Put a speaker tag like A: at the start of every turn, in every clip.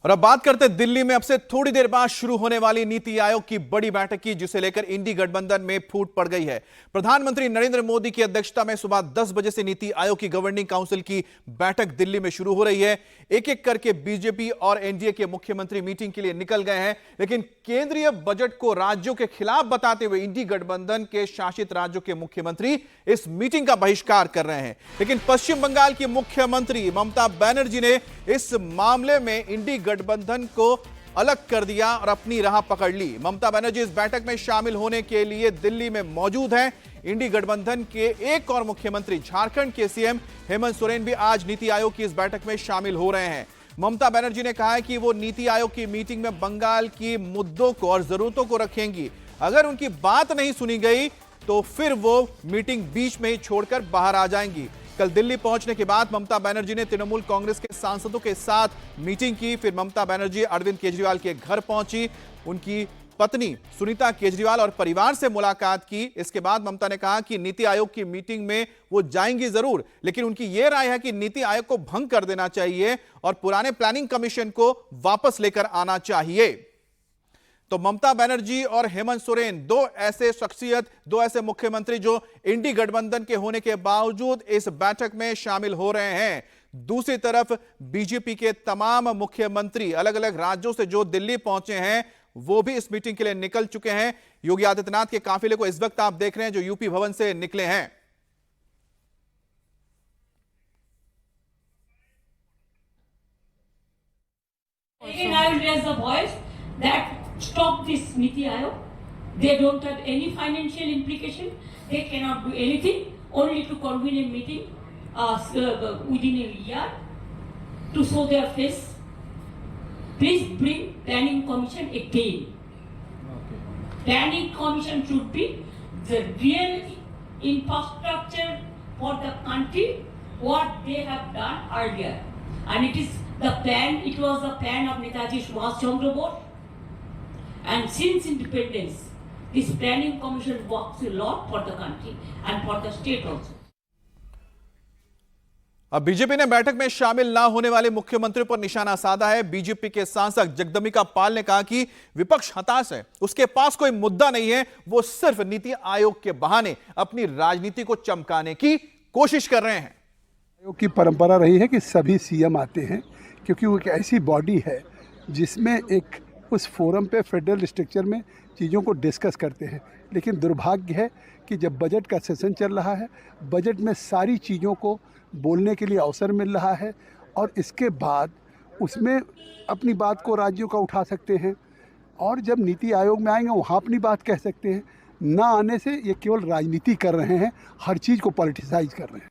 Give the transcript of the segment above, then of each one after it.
A: और अब बात करते हैं दिल्ली में अब से थोड़ी देर बाद शुरू होने वाली नीति आयोग की बड़ी बैठक की, जिसे लेकर इंडी गठबंधन में फूट पड़ गई है। प्रधानमंत्री नरेंद्र मोदी की अध्यक्षता में सुबह 10 बजे से नीति आयोग की गवर्निंग काउंसिल की बैठक दिल्ली में शुरू हो रही है। एक एक करके बीजेपी और एनडीए के मुख्यमंत्री मीटिंग के लिए निकल गए हैं, लेकिन केंद्रीय बजट को राज्यों के खिलाफ बताते हुए इंडी गठबंधन के शासित राज्यों के मुख्यमंत्री इस मीटिंग का बहिष्कार कर रहे हैं। लेकिन पश्चिम बंगाल की मुख्यमंत्री ममता बनर्जी ने इस मामले में इंडी गठबंधन को अलग कर दिया और अपनी राह पकड़ ली। ममता बनर्जी इस बैठक में शामिल होने के लिए दिल्ली में मौजूद हैं। इंडी गठबंधन के एक और मुख्यमंत्री झारखंड के सीएम हेमंत सोरेन भी आज नीति आयोग की इस बैठक में शामिल हो रहे हैं। ममता बनर्जी ने कहा है कि वो नीति आयोग की मीटिंग में बंगाल की मुद्दों को और जरूरतों को रखेंगी। अगर उनकी बात नहीं सुनी गई तो फिर वो मीटिंग बीच में ही छोड़कर बाहर आ जाएंगी। कल दिल्ली पहुंचने के बाद ममता बनर्जी ने तृणमूल कांग्रेस के सांसदों के साथ मीटिंग की। फिर ममता बनर्जी अरविंद केजरीवाल के घर पहुंची, उनकी पत्नी सुनीता केजरीवाल और परिवार से मुलाकात की। इसके बाद ममता ने कहा कि नीति आयोग की मीटिंग में वो जाएंगी जरूर, लेकिन उनकी यह राय है कि नीति आयोग को भंग कर देना चाहिए और पुराने प्लानिंग कमीशन को वापस लेकर आना चाहिए। तो ममता बनर्जी और हेमंत सोरेन दो ऐसे मुख्यमंत्री जो इंडी गठबंधन के होने के बावजूद इस बैठक में शामिल हो रहे हैं। दूसरी तरफ बीजेपी के तमाम मुख्यमंत्री अलग अलग राज्यों से जो दिल्ली पहुंचे हैं, वो भी इस मीटिंग के लिए निकल चुके हैं। योगी आदित्यनाथ के काफिले को इस वक्त आप देख रहे हैं, जो यूपी भवन से निकले हैं।
B: Stop this Niti Aayog. They don't have any financial implication. They cannot do anything. Only to convene a meeting within a year to show their face. Please bring planning commission again. Okay. Planning commission should be the real infrastructure for the country, what they have done earlier. And it is the plan. It was the plan of Netaji Subhash Chandra Bose. And since independence, this planning commission works a lot for the country and for the state also.
A: अब BJP ने बैठक में शामिल ना होने वाले मुख्यमंत्री पर निशाना साधा है। बीजेपी के सांसद जगदम्बिका पाल ने कहा कि विपक्ष हताश है, उसके पास कोई मुद्दा नहीं है, वो सिर्फ नीति आयोग के बहाने अपनी राजनीति को चमकाने की कोशिश कर रहे हैं।
C: आयोग की परंपरा रही है कि सभी सीएम आते हैं, क्योंकि वो एक ऐसी बॉडी है जिसमें एक उस फोरम पे फेडरल स्ट्रक्चर में चीज़ों को डिस्कस करते हैं। लेकिन दुर्भाग्य है कि जब बजट का सेशन चल रहा है, बजट में सारी चीज़ों को बोलने के लिए अवसर मिल रहा है और इसके बाद उसमें अपनी बात को राज्यों का उठा सकते हैं और जब नीति आयोग में आएंगे वहाँ अपनी बात कह सकते हैं। ना आने से ये केवल राजनीति कर रहे हैं, हर चीज़ को पॉलिटिसाइज कर रहे हैं।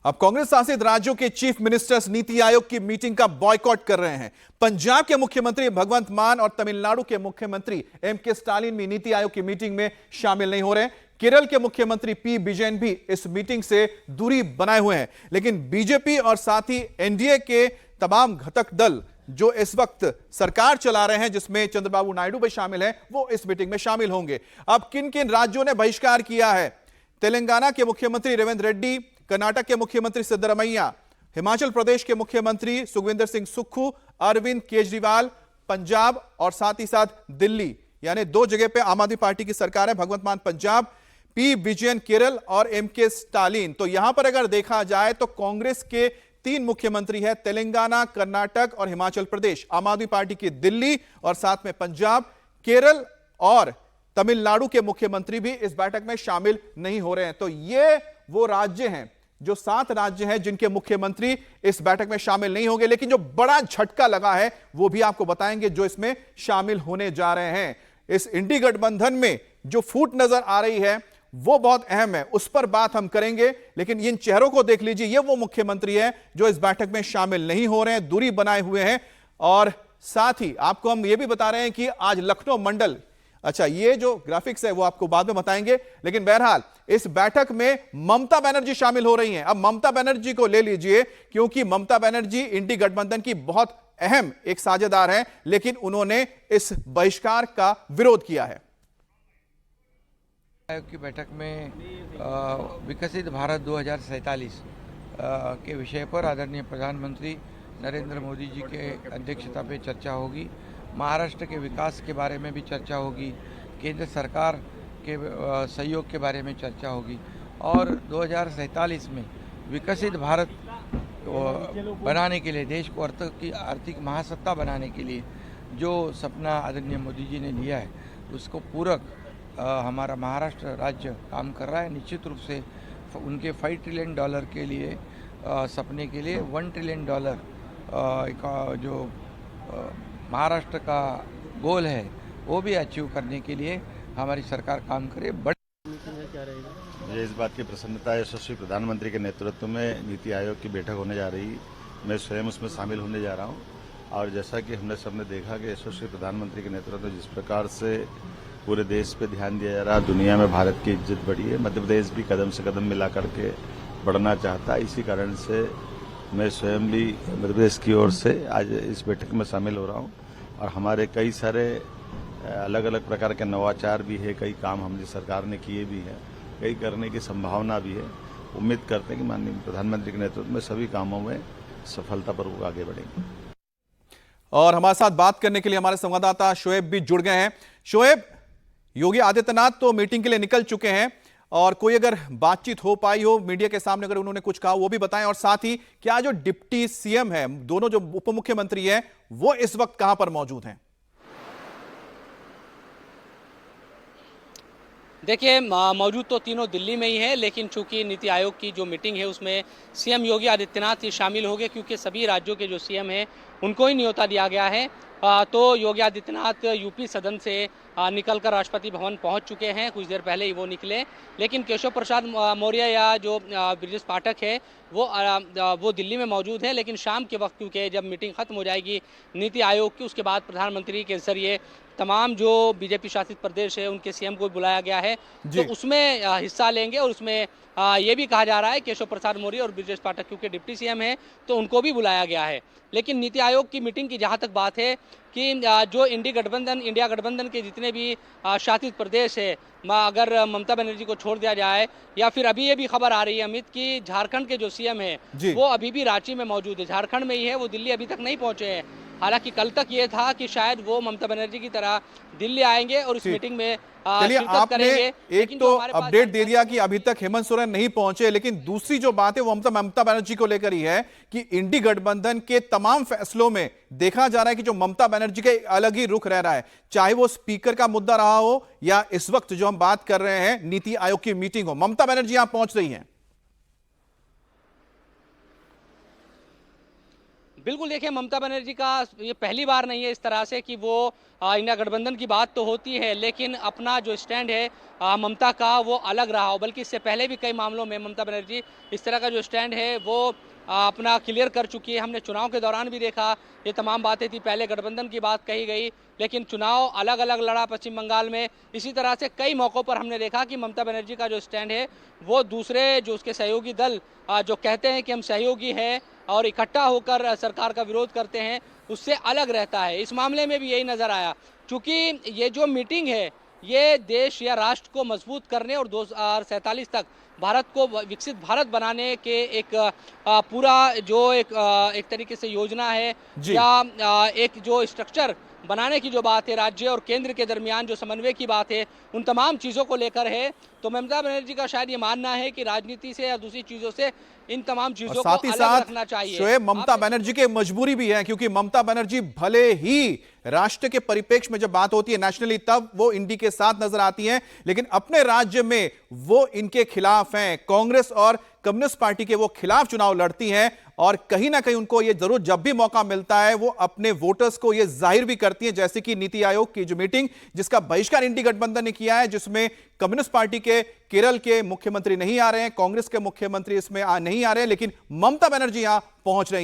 A: अब कांग्रेस शासित राज्यों के चीफ मिनिस्टर्स नीति आयोग की मीटिंग का बॉयकॉट कर रहे हैं। पंजाब के मुख्यमंत्री भगवंत मान और तमिलनाडु के मुख्यमंत्री एम.के. स्टालिन भी नीति आयोग की मीटिंग में शामिल नहीं हो रहे। केरल के मुख्यमंत्री पी विजयन भी इस मीटिंग से दूरी बनाए हुए हैं। लेकिन बीजेपी और साथ ही एनडीए के तमाम घटक दल जो इस वक्त सरकार चला रहे हैं, जिसमें चंद्रबाबू नायडू भी शामिल हैं, वो इस मीटिंग में शामिल होंगे। अब किन किन राज्यों ने बहिष्कार किया है? तेलंगाना के मुख्यमंत्री रेवंत रेड्डी, कर्नाटक के मुख्यमंत्री सिद्धरमैया, हिमाचल प्रदेश के मुख्यमंत्री सुखविंदर सिंह सुक्खू, अरविंद केजरीवाल, पंजाब और साथ ही साथ दिल्ली, यानी दो जगह पे आम आदमी पार्टी की सरकार है। भगवंत मान पंजाब, पी विजयन केरल और एम.के. स्टालिन। तो यहां पर अगर देखा जाए तो कांग्रेस के 3 मुख्यमंत्री है, तेलंगाना, कर्नाटक और हिमाचल प्रदेश। आम आदमी पार्टी की दिल्ली और साथ में पंजाब, केरल और तमिलनाडु के मुख्यमंत्री भी इस बैठक में शामिल नहीं हो रहे हैं। तो ये वो राज्य हैं, जो 7 राज्य हैं जिनके मुख्यमंत्री इस बैठक में शामिल नहीं होंगे। लेकिन जो बड़ा झटका लगा है वो भी आपको बताएंगे, जो इसमें शामिल होने जा रहे हैं। इस इंडी गठबंधन में जो फूट नजर आ रही है वो बहुत अहम है, उस पर बात हम करेंगे। लेकिन इन चेहरों को देख लीजिए, ये वो मुख्यमंत्री हैं जो इस बैठक में शामिल नहीं हो रहे हैं, दूरी बनाए हुए हैं। और साथ ही आपको हम ये भी बता रहे हैं कि आज लखनऊ मंडल, अच्छा ये जो ग्राफिक्स है वो आपको बाद में बताएंगे, लेकिन बहरहाल इस बैठक में ममता बनर्जी शामिल हो रही हैं। अब ममता बनर्जी को ले लीजिए, क्योंकि ममता बनर्जी इंडी गठबंधन की बहुत अहम एक साझेदार हैं, लेकिन उन्होंने इस बहिष्कार का विरोध किया है।
D: आयोग की बैठक में विकसित भारत 2047 के विषय पर आदरणीय प्रधानमंत्री नरेंद्र मोदी जी के अध्यक्षता पे चर्चा होगी। महाराष्ट्र के विकास के बारे में भी चर्चा होगी, केंद्र सरकार के सहयोग के बारे में चर्चा होगी और 2047 में विकसित भारत बनाने के लिए, देश को आर्थिक महासत्ता बनाने के लिए जो सपना आदरणीय मोदी जी ने लिया है उसको पूरक हमारा महाराष्ट्र राज्य काम कर रहा है। निश्चित रूप से उनके $5 ट्रिलियन के लिए सपने के लिए $1 ट्रिलियन का जो महाराष्ट्र का गोल है वो भी अचीव करने के लिए हमारी सरकार काम करे।
E: मुझे इस बात की प्रसन्नता है, यशस्वी प्रधानमंत्री के नेतृत्व में नीति आयोग की बैठक होने जा रही। मैं स्वयं उसमें शामिल होने जा रहा हूं और जैसा कि हमने सबने देखा कि यशस्वी प्रधानमंत्री के नेतृत्व में जिस प्रकार से पूरे देश पे ध्यान दिया जा रहा, दुनिया में भारत की इज्जत बढ़ी है। मध्य प्रदेश भी कदम से कदम मिला करके बढ़ना चाहता है। इसी कारण से मैं स्वयं भी मध्य प्रदेश की ओर से आज इस बैठक में शामिल हो रहा हूँ और हमारे कई सारे अलग अलग प्रकार के नवाचार भी है, कई काम हमारी सरकार ने किए भी हैं, कई करने की संभावना भी है। उम्मीद करते हैं कि माननीय प्रधानमंत्री के नेतृत्व में सभी कामों में सफलतापूर्वक आगे बढ़ेंगे।
A: और हमारे साथ बात करने के लिए हमारे संवाददाता शोएब भी जुड़ गए हैं। शोएब, योगी आदित्यनाथ तो मीटिंग के लिए निकल चुके हैं और कोई अगर बातचीत हो पाई हो मीडिया के सामने, अगर उन्होंने कुछ कहा वो भी बताएं और साथ ही क्या जो डिप्टी सीएम है, दोनों जो उप मुख्यमंत्री है, वो इस वक्त कहां पर मौजूद हैं?
F: देखिए, मौजूद तो तीनों दिल्ली में ही है, लेकिन चूंकि नीति आयोग की जो मीटिंग है उसमें सीएम योगी आदित्यनाथ ही शामिल हो गए, क्योंकि सभी राज्यों के जो सीएम हैं उनको ही न्योता दिया गया है। तो योगी आदित्यनाथ यूपी सदन से निकलकर राष्ट्रपति भवन पहुंच चुके हैं, कुछ देर पहले ही वो निकले। लेकिन केशव प्रसाद मौर्य या जो ब्रजेश पाठक है वो दिल्ली में मौजूद है। लेकिन शाम के वक्त, क्योंकि जब मीटिंग खत्म हो जाएगी नीति आयोग की, उसके बाद प्रधानमंत्री के जरिए तमाम जो बीजेपी शासित प्रदेश है उनके सीएम को बुलाया गया है, तो उसमें हिस्सा लेंगे। और उसमें ये भी कहा जा रहा है केशव प्रसाद मौर्य और ब्रजेश पाठक क्योंकि डिप्टी सीएम है तो उनको भी बुलाया गया है। लेकिन नीति आयोग की मीटिंग की जहां तक बात है कि जो इंडिया गठबंधन के जितने भी शासित प्रदेश है, अगर ममता बनर्जी को छोड़ दिया जाए, या फिर अभी ये भी खबर आ रही है अमित कि झारखंड के जो सीएम है वो अभी भी रांची में मौजूद है, झारखंड में ही है, वो दिल्ली अभी तक नहीं पहुंचे हैं। हालांकि कल तक ये था कि शायद वो ममता बनर्जी की तरह दिल्ली आएंगे और इस मीटिंग में
A: चलिए, आपने एक तो अपडेट दे दिया कि अभी तक हेमंत सोरेन नहीं पहुंचे, लेकिन दूसरी जो बात है वो ममता बनर्जी को लेकर ही है कि इंडी गठबंधन के तमाम फैसलों में देखा जा रहा है कि जो ममता बनर्जी का अलग ही रुख रह रहा है, चाहे वो स्पीकर का मुद्दा रहा हो या इस वक्त जो हम बात कर रहे हैं नीति आयोग की मीटिंग हो, ममता बनर्जी यहां पहुंच रही है।
F: बिल्कुल, देखिए, ममता बनर्जी का ये पहली बार नहीं है इस तरह से कि वो इंडिया गठबंधन की बात तो होती है लेकिन अपना जो स्टैंड है ममता का वो अलग रहा हो। बल्कि इससे पहले भी कई मामलों में ममता बनर्जी इस तरह का जो स्टैंड है वो अपना क्लियर कर चुकी है। हमने चुनाव के दौरान भी देखा ये तमाम बातें थी, पहले गठबंधन की बात कही गई लेकिन चुनाव अलग अलग लड़ा पश्चिम बंगाल में। इसी तरह से कई मौक़ों पर हमने देखा कि ममता बनर्जी का जो स्टैंड है वो दूसरे जो उसके सहयोगी दल जो कहते हैं कि हम सहयोगी हैं और इकट्ठा होकर सरकार का विरोध करते हैं, उससे अलग रहता है। इस मामले में भी यही नज़र आया, क्योंकि ये जो मीटिंग है ये देश या राष्ट्र को मजबूत करने और 2047 तक भारत को विकसित भारत बनाने के एक पूरा जो एक तरीके से योजना है या एक जो स्ट्रक्चर बनाने की जो बात है, राज्य और केंद्र के दरमियान जो समन्वय की बात है, उन तमाम चीज़ों को लेकर है। तो ममता बनर्जी का शायद ये मानना है कि राजनीति से या दूसरी चीज़ों से इन तमाम चीज़ों को अलग रखना चाहिए।
A: शोएब, ममता बनर्जी की मजबूरी भी है, क्योंकि ममता बनर्जी भले ही राष्ट्र के परिप्रेक्ष्य में जब बात होती है नेशनली तब वो इंडी के साथ नजर आती हैं, लेकिन अपने राज्य में वो इनके खिलाफ हैं। कांग्रेस और कम्युनिस्ट पार्टी के वो खिलाफ चुनाव लड़ती हैं और कहीं ना कहीं उनको ये जरूर जब भी मौका मिलता है वो अपने वोटर्स को ये जाहिर भी करती हैं, जैसे कि नीति आयोग की जो मीटिंग जिसका बहिष्कार इंडी गठबंधन ने किया है, जिसमें कम्युनिस्ट पार्टी के केरल के मुख्यमंत्री नहीं आ रहे हैं, कांग्रेस के मुख्यमंत्री इसमें नहीं आ रहे हैं, लेकिन ममता बनर्जी यहां पहुंच रही